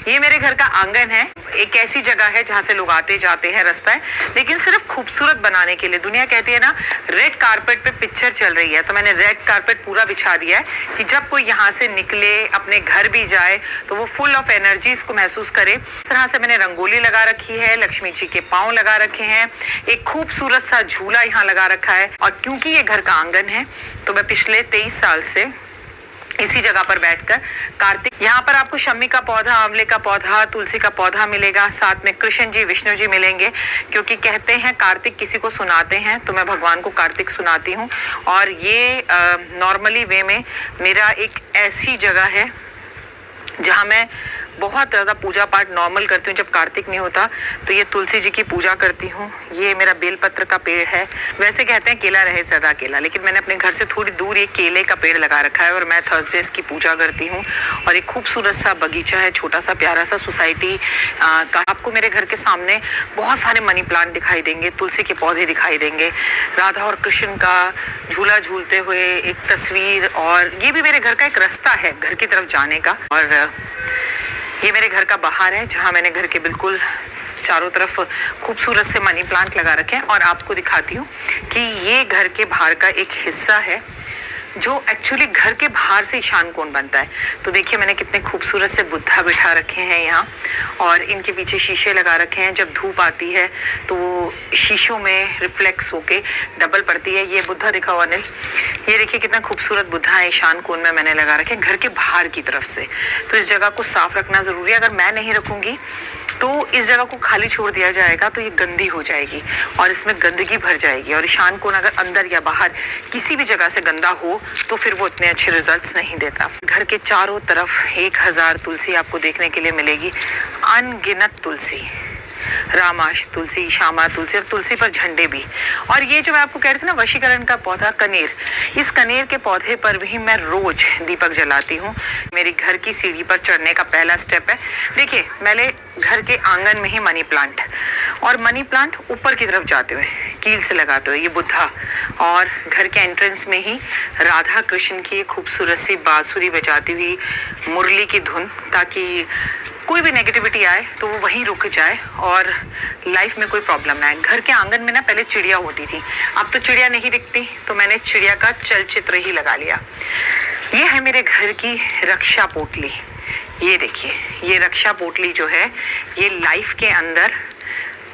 ये मेरे घर का आंगन है। एक ऐसी जगह है जहाँ से लोग आते जाते हैं, रास्ता है, लेकिन सिर्फ खूबसूरत बनाने के लिए। दुनिया कहती है ना रेड कारपेट पे पिक्चर चल रही है, तो मैंने रेड कारपेट पूरा बिछा दिया है कि जब कोई यहाँ से निकले, अपने घर भी जाए, तो वो फुल ऑफ एनर्जी इसको महसूस करे। इस तरह से मैंने रंगोली लगा रखी है, लक्ष्मी जी के पाँव लगा रखे हैं, एक खूबसूरत सा झूला यहाँ लगा रखा है। और क्योंकि ये घर का आंगन है तो मैं पिछले 23 साल से इसी जगह पर बैठकर कार्तिक, यहाँ पर आपको शम्मी का पौधा, आंवले का पौधा, तुलसी का पौधा मिलेगा, साथ में कृष्ण जी, विष्णु जी मिलेंगे। क्योंकि कहते हैं कार्तिक किसी को सुनाते हैं, तो मैं भगवान को कार्तिक सुनाती हूँ। और ये नॉर्मली वे में मेरा एक ऐसी जगह है जहाँ मैं बहुत ज़्यादा पूजा पाठ नॉर्मल करती हूँ। जब कार्तिक नहीं होता तो ये तुलसी जी की पूजा करती हूँ। ये मेरा बेलपत्र का पेड़ है। वैसे कहते हैं केला रहे सदा केला, लेकिन मैंने अपने घर से थोड़ी दूर ये केले का पेड़ लगा रखा है और मैं थर्सडे इसकी पूजा करती हूँ। और एक खूबसूरत सा बगीचा है, छोटा सा प्यारा सा सोसाइटी का। आपको मेरे घर के सामने बहुत सारे मनी प्लांट दिखाई देंगे, तुलसी के पौधे दिखाई देंगे, राधा और कृष्ण का झूला झूलते हुए एक तस्वीर। और ये भी मेरे घर का एक रास्ता है घर की तरफ जाने का। और ये मेरे घर का बाहर है जहाँ मैंने घर के बिल्कुल चारों तरफ खूबसूरत से मनी प्लांट लगा रखे हैं। और आपको दिखाती हूँ कि ये घर के बाहर का एक हिस्सा है जो एक्चुअली घर के बाहर से ईशान कोण बनता है। तो देखिए मैंने कितने खूबसूरत से बुद्धा बिठा रखे हैं यहाँ, और इनके पीछे शीशे लगा रखे हैं। जब धूप आती है तो वो शीशों में रिफ्लेक्स होके डबल पड़ती है। ये बुद्धा दिखा हुआ अनिल, ये देखिए कितना खूबसूरत बुद्धा है, ईशान कोण में मैंने लगा रखे हैं घर के बाहर की तरफ से। तो इस जगह को साफ रखना ज़रूरी है। अगर मैं नहीं रखूँगी तो इस जगह को खाली छोड़ दिया जाएगा तो ये गंदी हो जाएगी और इसमें गंदगी भर जाएगी। और ईशान कोण अगर अंदर या बाहर किसी भी जगह से गंदा हो तो फिर वो इतने अच्छे रिजल्ट्स नहीं देता। घर के चारों तरफ 1000 तुलसी आपको देखने के लिए मिलेगी, अनगिनत तुलसी, रामाश तुलसी, श्यामा तुलसी, और तुलसी पर झंडे भी। और ये जो मैं आपको कह रही थी ना वशीकरण का पौधा कनेर, इस कनेर के पौधे पर भी मैं रोज दीपक जलाती हूँ। मेरी घर की सीढ़ी पर चढ़ने का पहला स्टेप है, देखिए मैंने घर के आंगन में ही मनी प्लांट, और मनी प्लांट ऊपर की तरफ जाते हुए कील से लगाते हुए ये बुद्धा, और घर के एंट्रेंस में ही राधा कृष्ण की खूबसूरत सी बांसुरी बजाती हुई मुरली की धुन, ताकि कोई भी नेगेटिविटी आए तो वो वहीं रुक जाए और लाइफ में कोई प्रॉब्लम ना आए। घर के आंगन में ना पहले चिड़िया होती थी, अब तो चिड़िया नहीं दिखती, तो मैंने चिड़िया का चलचित्र ही लगा लिया। ये है मेरे घर की रक्षा पोटली। ये देखिए, ये रक्षा पोटली जो है ये लाइफ के अंदर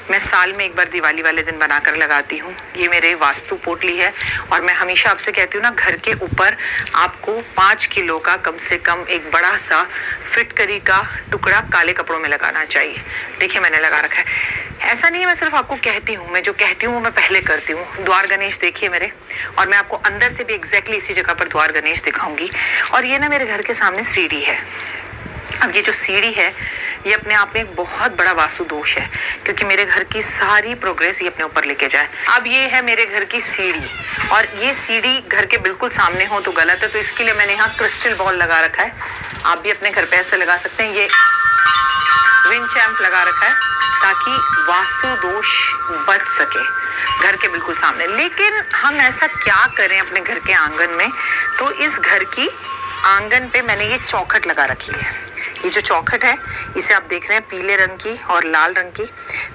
मैं साल में एक बार दिवाली वाले दिन बनाकर लगाती हूँ। ये मेरे वास्तु पोटली है। और मैं हमेशा आपसे कहती हूँ ना, घर के ऊपर आपको 5 किलो का कम से कम एक बड़ा सा फिटकरी का टुकड़ा काले कपड़ों में लगाना चाहिए। देखिए मैंने लगा रखा है। ऐसा नहीं है मैं सिर्फ आपको कहती हूँ, मैं जो कहती हूँ मैं पहले करती हूँ। द्वार गणेश देखिए मेरे, और मैं आपको अंदर से भी एग्जैक्टली इसी जगह पर द्वार गणेश दिखाऊंगी। और ये ना मेरे घर के सामने सीढ़ी है। अब ये जो सीढ़ी है ये अपने आप में एक बहुत बड़ा वास्तु दोष है, क्योंकि मेरे घर की सारी प्रोग्रेस ये अपने ऊपर लेके जाए। अब ये है मेरे घर की सीढ़ी, और ये सीढ़ी घर के बिल्कुल सामने हो तो गलत है, तो इसके लिए मैंने यहाँ क्रिस्टल बॉल लगा रखा है। आप भी अपने घर पे ऐसे लगा सकते हैं। ये विंड चैम्प लगा रखा है ताकि वास्तु दोष बच सके घर के बिल्कुल सामने। लेकिन हम ऐसा क्या करें अपने घर के आंगन में, तो इस घर की आंगन पे मैंने ये चौखट लगा रखी है। ये जो चौखट है इसे आप देख रहे हैं पीले रंग की और लाल रंग की।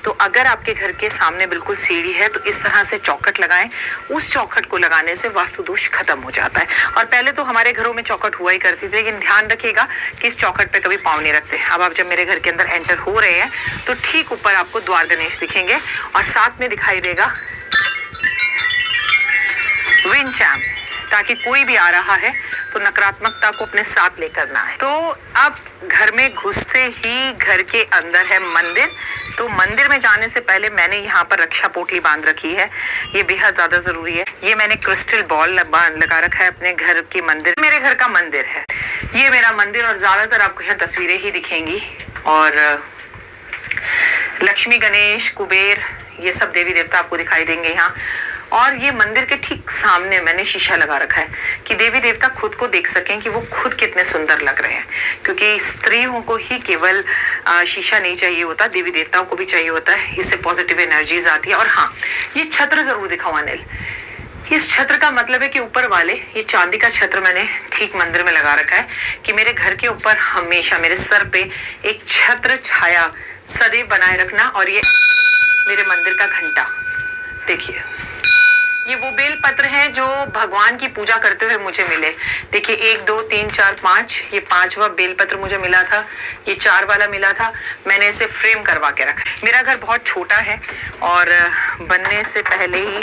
तो अगर आपके घर के सामने बिल्कुल सीढ़ी है तो इस तरह से चौखट लगाएं। उस चौखट को लगाने से वास्तु दोष खत्म हो जाता है। और पहले तो हमारे घरों में चौखट हुआ ही करती थी, लेकिन ध्यान रखिएगा कि इस चौखट पे कभी पाँव नहीं रखते। अब आप जब मेरे घर के अंदर एंटर हो रहे हैं तो ठीक ऊपर आपको द्वार गणेश दिखेंगे, और साथ में दिखाई देगा विंड चैम्प, ताकि कोई भी आ रहा है तो नकारात्मकता को अपने साथ लेकर ना आए। तो अब घर में घुसते ही घर के अंदर है मंदिर। तो मंदिर में जाने से पहले मैंने यहाँ पर रक्षा पोटली बांध रखी है, ये बेहद ज्यादा जरूरी है। ये मैंने क्रिस्टल बॉल लगा रखा है अपने घर के मंदिर। मेरे घर का मंदिर है ये मेरा मंदिर, और ज्यादातर आपको यहाँ तस्वीरें ही दिखेंगी। और लक्ष्मी, गणेश, कुबेर, ये सब देवी देवता आपको दिखाई देंगे यहाँ। और ये मंदिर के ठीक सामने मैंने शीशा लगा रखा है कि देवी देवता खुद को देख सकें कि वो खुद कितने सुंदर लग रहे हैं, क्योंकि स्त्रियों को ही केवल शीशा नहीं चाहिए होता, देवी देवताओं को भी चाहिए होता है। इससे पॉजिटिव एनर्जीज आती है। और हाँ, ये छत्र जरूर दिखाओ अनिल, इस छत्र का मतलब है कि ऊपर वाले, ये चांदी का छत्र मैंने ठीक मंदिर में लगा रखा है कि मेरे घर के ऊपर हमेशा मेरे सर पे एक छत्र छाया सदैव बनाए रखना। और ये मेरे मंदिर का घंटा, देखिए ये वो बेल पत्र हैं जो भगवान की पूजा करते हुए मुझे मिले। देखिए 1 2 3 4 5, ये 5वां बेल पत्र मुझे मिला था, ये 4 वाला मिला था। मैंने इसे फ्रेम करवा के रखा। मेरा घर बहुत छोटा है और बनने से पहले ही,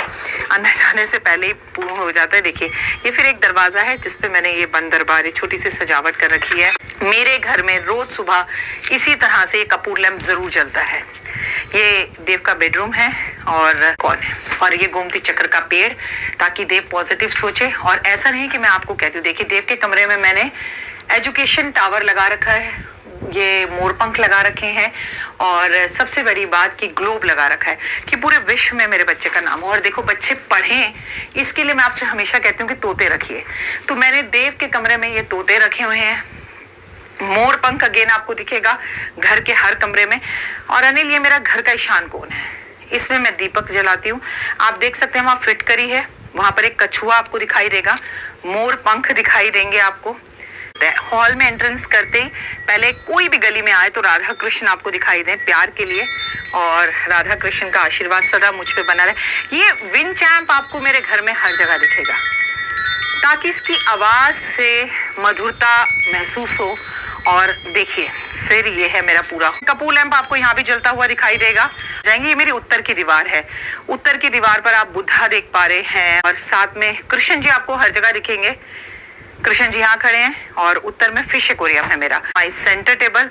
अंदर जाने से पहले ही पूर्ण हो जाता है। देखिए ये फिर एक दरवाजा है जिसपे मैंने ये बंद दरबार, ये छोटी सी सजावट कर रखी है। मेरे घर में रोज सुबह इसी तरह से कपूर लैंप जरूर जलता है। ये देव का बेडरूम है और कौन है, और ये गोमती चक्र का पेड़, ताकि देव पॉजिटिव सोचे। और ऐसा नहीं कि मैं आपको कहती हूँ, देखिए देव के कमरे में मैंने एजुकेशन टावर लगा रखा है, ये मोरपंख लगा रखे हैं, और सबसे बड़ी बात कि ग्लोब लगा रखा है कि पूरे विश्व में मेरे बच्चे का नाम हो। और देखो बच्चे पढ़ें, इसके लिए मैं आपसे हमेशा कहती हूँ कि तोते रखिए। तो मैंने देव के कमरे में ये तोते रखे हुए हैं। मोर पंख अगेन आपको दिखेगा घर के हर कमरे में। और अनिल, ये मेरा घर का ईशान कोण है, इसमें मैं दीपक जलाती हूँ। आप देख सकते हैं वहां फिटकरी है, वहां पर एक कछुआ आपको दिखाई देगा, मोर पंख दिखाई देंगे आपको। हॉल में एंट्रेंस करते ही पहले कोई भी गली में आए तो राधा कृष्ण आपको दिखाई दें प्यार के लिए, और राधा कृष्ण का आशीर्वाद सदा मुझ पे बना रहे। ये विंड चैम्प आपको मेरे घर में हर जगह दिखेगा, ताकि इसकी आवाज से मधुरता महसूस हो। और देखिए फिर ये है मेरा पूरा कपूर लैंप, आपको यहाँ भी जलता हुआ दिखाई देगा जाएंगे। ये मेरी उत्तर की दीवार है, उत्तर की दीवार पर आप बुद्धा देख पा रहे हैं, और साथ में कृष्ण जी आपको हर जगह दिखेंगे। कृष्ण जी यहाँ खड़े हैं, और उत्तर में फिश एक्वेरियम है मेरा। माई सेंटर टेबल,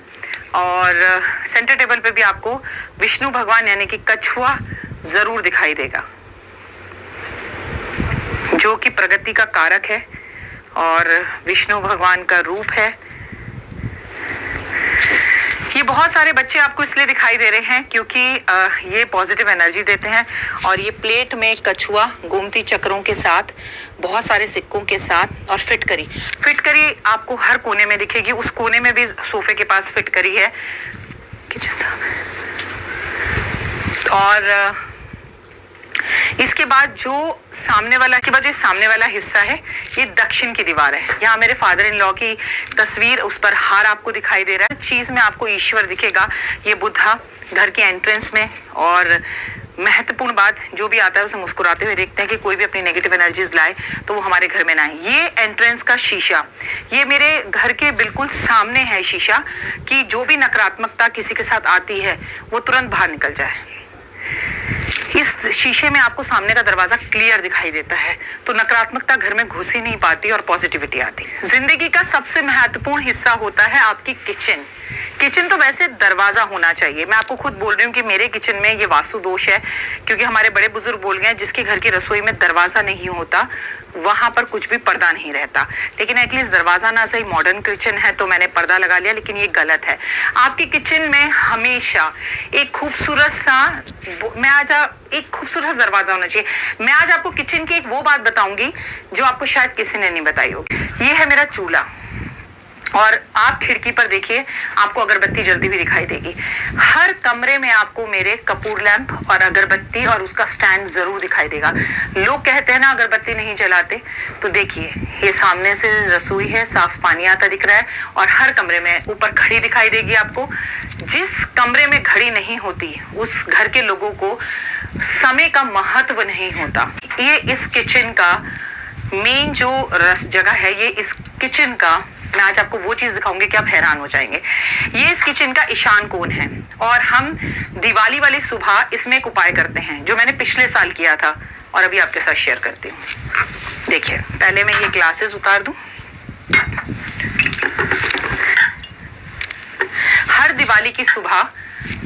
और सेंटर टेबल पे भी आपको विष्णु भगवान यानी कि कछुआ जरूर दिखाई देगा, जो कि प्रगति का कारक है और विष्णु भगवान का रूप है। ये बहुत सारे बच्चे आपको इसलिए दिखाई दे रहे हैं क्योंकि ये पॉजिटिव एनर्जी देते हैं। और ये प्लेट में कछुआ गोमती चक्रों के साथ, बहुत सारे सिक्कों के साथ, और फिटकरी, फिटकरी आपको हर कोने में दिखेगी। उस कोने में भी सोफे के पास फिटकरी है, किचन साहब। और इसके बाद जो सामने वाला, के बाद ये सामने वाला हिस्सा है, ये दक्षिण की दीवार है। यहाँ मेरे फादर इन लॉ की तस्वीर, उस पर हार आपको दिखाई दे रहा है। चीज में आपको ईश्वर दिखेगा, ये बुद्धा घर के एंट्रेंस में। और महत्वपूर्ण बात, जो भी आता है उसे मुस्कुराते हुए देखते हैं कि कोई भी अपनी नेगेटिव एनर्जीज लाए तो वो हमारे घर में ना आए। ये एंट्रेंस का शीशा, ये मेरे घर के बिल्कुल सामने है शीशा, कि जो भी नकारात्मकता किसी के साथ आती है वो तुरंत बाहर निकल जाए। इस शीशे में आपको सामने का दरवाजा क्लियर दिखाई देता है, तो नकारात्मकता घर में घुस ही नहीं पाती और पॉजिटिविटी आती। जिंदगी का सबसे महत्वपूर्ण हिस्सा होता है आपकी किचन। किचन तो वैसे दरवाजा होना चाहिए। मैं आपको खुद बोल रही हूँ कि मेरे किचन में ये वास्तु दोष है, क्योंकि हमारे बड़े बुजुर्ग बोल गए हैं जिसके घर की रसोई में दरवाजा नहीं होता वहां पर कुछ भी पर्दा नहीं रहता। लेकिन एटलीस्ट दरवाजा ना सही, मॉडर्न किचन है तो मैंने पर्दा लगा लिया, लेकिन ये गलत है। आपकी किचन में हमेशा एक खूबसूरत सा, एक खूबसूरत दरवाजा होना चाहिए। मैं आज आपको किचन की एक वो बात बताऊंगी जो आपको शायद किसी ने नहीं बताई होगी। ये है मेरा चूल्हा, और आप खिड़की पर देखिए, आपको अगरबत्ती जलती हुई दिखाई देगी। हर कमरे में आपको मेरे कपूर लैंप और अगरबत्ती और उसका स्टैंड जरूर दिखाई देगा। लोग कहते हैं ना अगरबत्ती नहीं जलाते, तो देखिए ये सामने से रसोई है, साफ पानी आता दिख रहा है, और हर कमरे में ऊपर घड़ी दिखाई देगी आपको। जिस कमरे में घड़ी नहीं होती उस घर के लोगों को समय का महत्व नहीं होता। ये इस किचन का मेन जो जगह है, ये इस किचन का, मैं आज आपको वो चीज दिखाऊंगी कि आप हैरान हो जाएंगे। ये इस किचन का ईशान कोण है, और हम दिवाली वाली सुबह इसमें एक उपाय करते हैं जो मैंने पिछले साल किया था और अभी आपके साथ शेयर करती हूँ। देखिए पहले मैं ये ग्लासेस उतार दूं। हर दिवाली की सुबह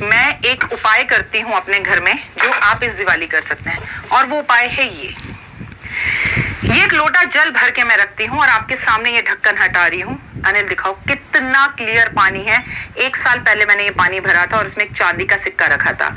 मैं एक उपाय करती हूँ अपने घर में, जो आप इस दिवाली कर सकते हैं, और वो उपाय है ये एक लोटा जल भर के मैं रखती हूँ, और आपके सामने ये ढक्कन हटा रही हूँ। अनिल दिखाओ कितना क्लियर पानी है। 1 साल पहले मैंने ये पानी भरा था और इसमें एक चांदी का सिक्का रखा था।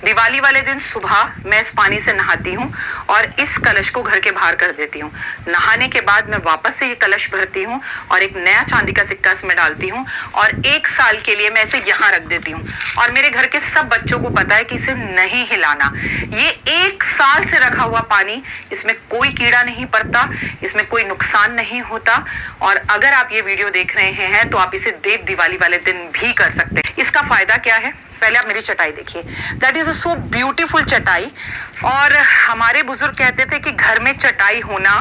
दिवाली वाले दिन सुबह मैं इस पानी से नहाती हूँ और इस कलश को घर के बाहर कर देती हूँ। नहाने के बाद मैं वापस से ये कलश भरती हूँ और एक नया चांदी का सिक्का इसमें डालती हूँ और 1 साल के लिए मैं इसे यहाँ रख देती हूँ। और मेरे घर के सब बच्चों को पता है कि इसे नहीं हिलाना। ये 1 साल से रखा हुआ पानी, इसमें कोई कीड़ा नहीं पड़ता, इसमें कोई नुकसान नहीं होता। और अगर आप ये वीडियो देख रहे हैं तो आप इसे देव दिवाली वाले दिन भी कर सकते हैं। इसका फायदा क्या है, पहले आप मेरी चटाई देखिए। That is a so beautiful चटाई। और हमारे बुजुर्ग कहते थे कि घर में चटाई होना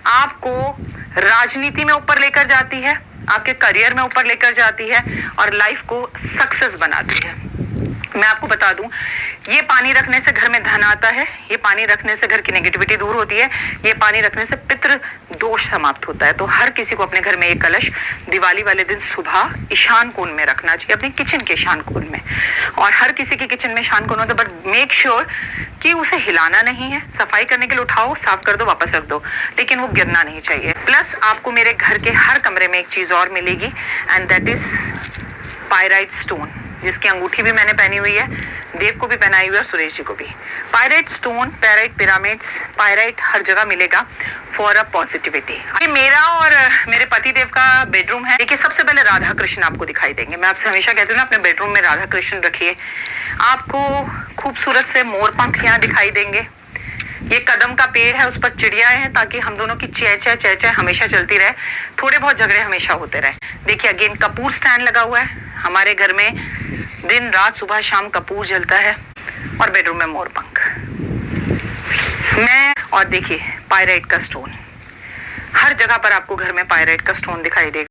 आपको राजनीति में ऊपर लेकर जाती है, आपके करियर में ऊपर लेकर जाती है और लाइफ को सक्सेस बनाती है। मैं आपको बता दूं, ये पानी रखने से घर में धन आता है, ये पानी रखने से घर की नेगेटिविटी दूर होती है, ये पानी रखने से पितृ दोष समाप्त होता है। तो हर किसी को अपने घर में एक कलश दिवाली वाले दिन सुबह ईशान कोण में रखना चाहिए, अपने किचन के ईशान कोण में। और हर किसी के किचन में ईशान कोण होता है, बट मेक श्योर कि उसे हिलाना नहीं है। सफाई करने के लिए उठाओ, साफ कर दो, वापस रख दो, लेकिन वो गिरना नहीं चाहिए। प्लस आपको मेरे घर के हर कमरे में एक चीज और मिलेगी and that is pyrite stone, जिसकी अंगूठी भी मैंने पहनी हुई है, देव को भी पहनाई हुई है और सुरेश जी को भी। Pyrite stone, pyrite pyramids, pyrite हर जगह मिलेगा फॉर अ पॉजिटिविटी। ये मेरा और मेरे पति देव का बेडरूम है। देखिए, सबसे पहले राधा कृष्ण आपको दिखाई देंगे। मैं आपसे हमेशा कहती हूँ ना, अपने बेडरूम में राधा कृष्ण रखिए। आपको खूबसूरत से मोर पंख यहाँ दिखाई देंगे। ये कदम का पेड़ है, उस पर चिड़ियाएं हैं ताकि हम दोनों की चह हमेशा चलती रहे, थोड़े बहुत झगड़े हमेशा होते रहे। देखिए अगेन कपूर स्टैंड लगा हुआ है। हमारे घर में दिन रात सुबह शाम कपूर जलता है और बेडरूम में मोर पंख। मैं और देखिए पायराइट का स्टोन, हर जगह पर आपको घर में पायराइट का स्टोन दिखाई देगा।